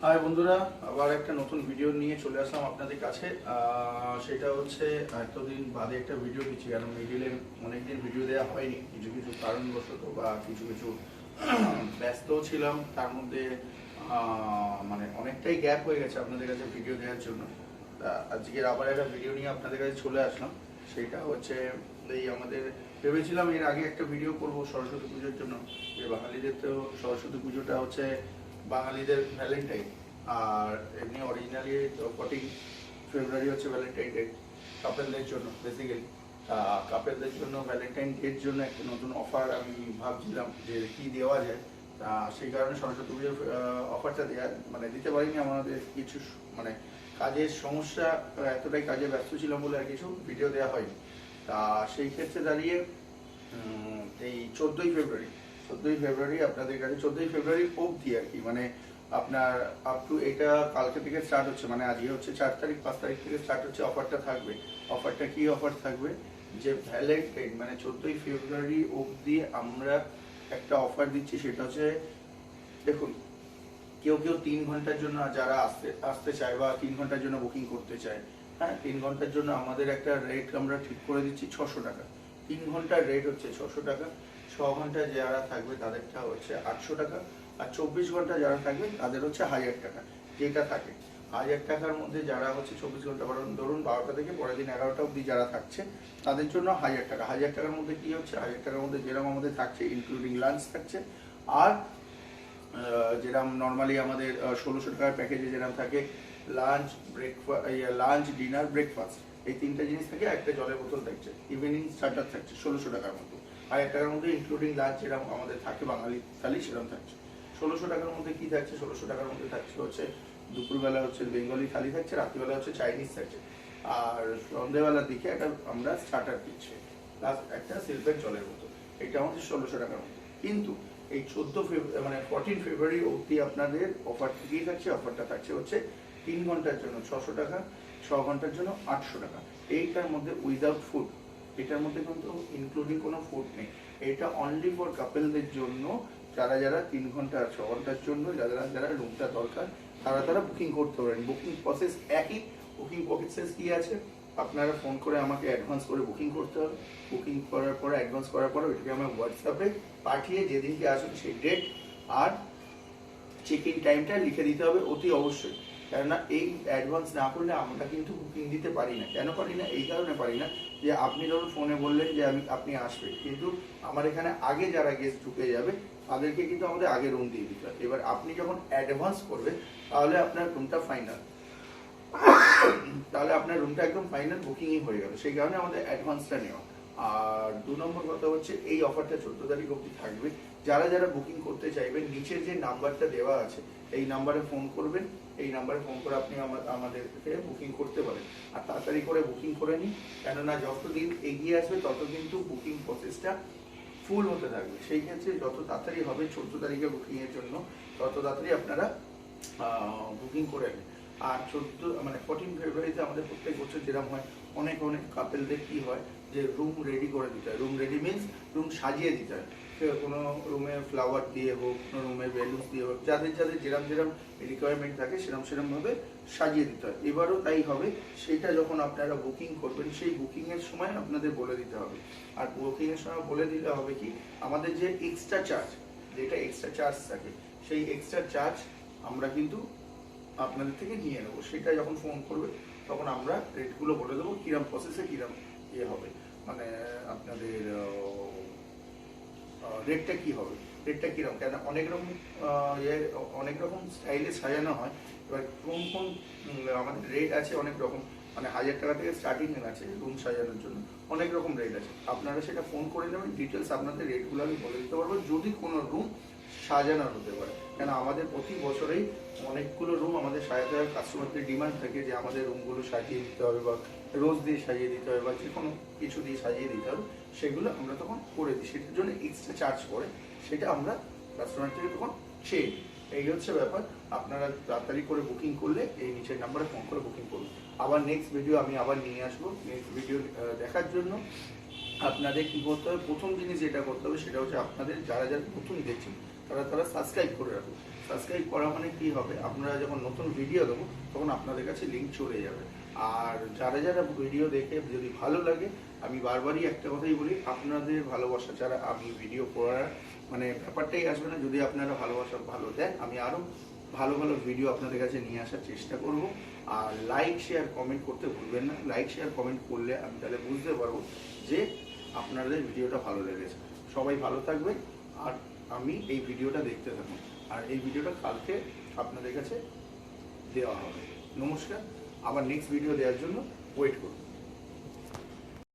High বন্ধুরা, আবার একটা নতুন ভিডিও নিয়ে চলে আসলাম আপনাদের কাছে। সেটা হচ্ছে এতদিন বাদে একটা ভিডিও দিচ্ছি, কারণ মিডিলে অনেকদিন ভিডিও দেওয়া হয়নি কিছু কিছু কারণবশত, বা কিছু কিছু ব্যস্ত ছিলাম। তার মধ্যে মানে অনেকটাই গ্যাপ হয়ে গেছে আপনাদের কাছে ভিডিও দেওয়ার জন্য। আজকের আবার একটা ভিডিও নিয়ে আপনাদের কাছে চলে আসলাম। সেটা হচ্ছে এই আমাদের ভেবেছিলাম এর আগে একটা ভিডিও করব সরস্বতী পুজোর জন্য, যে বাঙালিদের তো সরস্বতী পুজোটা হচ্ছে বাঙালিদের ভ্যালেন্টাইন, আর এমনি অরিজিনালি 14 ফেব্রুয়ারি হচ্ছে ভ্যালেন্টাইন ডে কাপেলদের জন্য বেসিক্যালি। কাপেলদের জন্য ভ্যালেন্টাইন ডের জন্য একটা নতুন অফার আমি ভাবছিলাম যে কি দেওয়া যায়। সেই কারণে সরস্বতী পুজোর অফারটা দেওয়া মানে দিতে পারিনি, আমাদের কিছু মানে কাজের সমস্যা, এতটাই কাজে ব্যস্ত ছিলাম বলে আর কিছু ভিডিও দেওয়া হয়নি। তা সেই ক্ষেত্রে দাঁড়িয়ে এই 14ই ফেব্রুয়ারি আপনাদের কাছে 14ই ফেব্রুয়ারি অবধি আর কি, মানে আপনার আপ টু এটা কালকে থেকে স্টার্ট হচ্ছে, মানে আজকে হচ্ছে 4 তারিখ, 5 তারিখ থেকে স্টার্ট হচ্ছে। অফারটা থাকবে। অফারটা কি অফার থাকবে, যে ভ্যালেন্টাইন মানে 14ই ফেব্রুয়ারি অবধি আমরা একটা অফার দিচ্ছি। সেটা হচ্ছে, দেখুন, কেউ কেউ 3 ঘন্টার জন্য যারা আসতে চায় বা 3 ঘন্টার জন্য বুকিং করতে চায়, হ্যাঁ, 3 ঘন্টার জন্য আমাদের একটা রেট আমরা ঠিক করে দিচ্ছি 600 টাকা। 3 ঘন্টার রেট হচ্ছে 600 টাকা। 6 ঘন্টা যারা থাকবে তাদেরটা হচ্ছে 800 টাকা। আর 24 ঘন্টা যারা থাকবে তাদের হচ্ছে 1000 টাকা। যেটা থাকে 1000 টাকার মধ্যে যারা হচ্ছে 24 ঘন্টা, ধরুন 12টা থেকে পরের দিন 11টা অবধি যারা থাকছে তাদের জন্য 1000 টাকা। 1000 টাকার মধ্যে কি হচ্ছে, 1000 টাকার মধ্যে যেরকম আমাদের থাকছে ইনক্লুডিং লাঞ্চ থাকছে, আর যেরকম নর্মালি আমাদের 1600 টাকার প্যাকেজে যেরকম থাকে লাঞ্চ, লাঞ্চ, ডিনার, ব্রেকফাস্ট, এই তিনটা জিনিস থাকে। একটা জলের বোতল থাকছে, ইভিনিং স্টার্টার থাকছে 1600 টাকার মধ্যে। 1000 টাকার মধ্যে ইনক্লুডিং লাঞ্চ যেরকম আমাদের থাকে বাঙালি থালি সেরকম থাকছে। 1600 টাকার মধ্যে কি থাকছে, 1600 টাকার মধ্যে থাকছে হচ্ছে দুপুরবেলা হচ্ছে বেঙ্গলি থালি থাকছে, রাত্রিবেলা হচ্ছে চাইনিজ থাকছে, আর সন্ধ্যেবেলার দিকে একটা আমরা স্টার্টার দিচ্ছি প্লাস একটা সিলভার জলের বোতল। এটা আমাদের 1600 টাকার মধ্যে। কিন্তু এই 14 ফেব্রুয়ারি অবধি আপনাদের অফারটা কি থাকছে, অফারটা থাকছে হচ্ছে 3 ঘন্টার জন্য 600 টাকা, 6 ঘন্টার জন্য 800 টাকা। এইটার মধ্যে উইদাউট ফুড, এটার মধ্যে কিন্তু ইনক্লুডিং কোনো ফুড নেই। এটা অনলি ফর কাপেলদের জন্য, যারা যারা 3 ঘন্টা আর 6 ঘন্টার জন্য যারা যারা রুমটা দরকার তারা বুকিং করতে পারেন। বুকিং প্রসেস একই। বুকিং প্রসেস কি আছে, আপনারা ফোন করে আমাকে অ্যাডভান্স করে বুকিং করতে হবে। বুকিং করার পরে অ্যাডভান্স করার পরে ওইটাকে আমার হোয়াটসঅ্যাপে পাঠিয়ে যেদিনকে আসবে সেই ডেট আর চেক ইন টাইমটা লিখে দিতে হবে অতি অবশ্যই। কেননা এই অ্যাডভান্স না করলে আমরা কিন্তু বুকিং দিতে পারি না। কেন পারি না, এই কারণে পারি না যে আপনি ধরুন ফোনে বললেন যে আপনি আসবেন, কিন্তু আমার এখানে আগে যারা গেস্ট ঢুকে যাবে তাদেরকে কিন্তু আমাদের আগে রুম দিয়ে দিতে হবে। এবার আপনি যখন অ্যাডভান্স করবেন তাহলে আপনার রুমটা ফাইনাল, তাহলে আপনার রুমটা একদম ফাইনাল বুকিংই হয়ে গেল। সেই কারণে আমাদের অ্যাডভান্সটা নেওয়া। আর 2 নম্বর কথা হচ্ছে এই অফারটা 14 তারিখ অবধি থাকবে। যারা যারা বুকিং করতে চাইবেন নিচের যে নাম্বারটা দেওয়া আছে এই নাম্বারে ফোন করবেন। এই নাম্বারে ফোন করে আপনি আমাদেরকে বুকিং করতে পারেন। আর তাড়াতাড়ি করে বুকিং করে নিন, কেননা যতদিন এগিয়ে আসবে তত কিন্তু বুকিং প্রসেসটা ফুল হতে থাকবে। সেই ক্ষেত্রে যত তাড়াতাড়ি হবে 14 তারিখে বুকিংয়ের জন্য তত তাড়াতাড়ি আপনারা বুকিং করে নিন। আর 14 ফেব্রুয়ারিতে আমাদের প্রত্যেক বছর যেরকম হয়, অনেক অনেক কাপেলদের কি হয় যে রুম রেডি করে দিতে হয়। রুম রেডি মিনস রুম সাজিয়ে দিতে হয়। কোনো রুমে ফ্লাওয়ার দিয়ে হোক, কোনো রুমে বেলুন দিয়ে হোক, যাদের যাদের যেরকম যেরকম রিকোয়ারমেন্ট থাকে সেরকমভাবে সাজিয়ে দিতে হয়। এবারও তাই হবে। সেটা যখন আপনারা বুকিং করবেন সেই বুকিংয়ের সময় আপনাদের বলে দিতে হবে। আর বুকিংয়ের সময় বলে দিলে হবে কি, আমাদের যে এক্সট্রা চার্জ, যেটা এক্সট্রা চার্জ থাকে সেই এক্সট্রা চার্জ আমরা কিন্তু আপনাদের থেকে নিয়ে নেবো। সেটা যখন ফোন করবে তখন আমরা রেটগুলো বলে দেবো, কিরম প্রসেসে কিরম হবে, মানে আপনাদের রেটটা কি হবে, রেটটা কিরকম। কেন অনেক রকম স্টাইলে সাজানো হয়। এবার কোন কোন আমাদের রেট আছে অনেক রকম, মানে 1000 টাকা থেকে স্টার্টিং আছে রুম সাজানোর জন্য, অনেক রকম রেট আছে। আপনারা সেটা ফোন করে নেবেন, ডিটেলস আপনাদের রেটগুলো আমি বলে দিতে পারবো যদি কোনো রুম সাজানোর হতে পারে। কেন আমাদের প্রতি বছরেই অনেকগুলো রুম আমাদের সাজাতে হয়। কাস্টমারদের ডিমান্ড থাকে যে আমাদের রুমগুলো সাজিয়ে দিতে হবে, বা রোজ দিয়ে সাজিয়ে দিতে হবে, বা যে কোনো কিছু দিয়ে সাজিয়ে দিতে হবে। সেগুলো আমরা তখন করে দিই, সেটার জন্য এক্সট্রা চার্জ করে সেটা আমরা কাস্টমার থেকে তখন চেয়ে নিই। এই হচ্ছে ব্যাপার। আপনারা তাড়াতাড়ি করে বুকিং করলে এই নিচের নাম্বারে ফোন করে বুকিং করুন। আবার নেক্সট ভিডিও আমি আবার নিয়ে আসবো। নেক্সট ভিডিও দেখার জন্য আপনাদের কি করতে হবে, প্রথম জিনিস যেটা করতে হবে সেটা হচ্ছে আপনাদের যারা যারা নতুন দেখছেন তারা সাবস্ক্রাইব করে রাখুন। সাবস্ক্রাইব করা মানে কি হবে, আপনারা যখন নতুন ভিডিও দেবো তখন আপনাদের কাছে লিঙ্ক চলে যাবে। আর যারা যারা ভিডিও দেখে যদি ভালো লাগে, আমি বারবারই একটা কথাই বলি, আপনাদের ভালোবাসা ছাড়া আমি ভিডিও করার মানে ব্যাপারটাই আসবে না। যদি আপনারা ভালোবাসা ভালো দেন, আমি আরও ভালো ভালো ভিডিও আপনাদের কাছে নিয়ে আসার চেষ্টা করব। আর লাইক শেয়ার কমেন্ট করতে ভুলবেন না। লাইক শেয়ার কমেন্ট করলে আমি তাহলে বুঝতে পারবো যে আপনাদের ভিডিওটা ভালো লেগেছে। সবাই ভালো থাকবেন আর আমি এই ভিডিওটা দেখতে থাকুন। আর এই ভিডিওটা কালকে আপনাদের কাছে দেওয়া হবে। নমস্কার, আবার নেক্সট ভিডিও দেওয়ার জন্য ওয়েট করুন।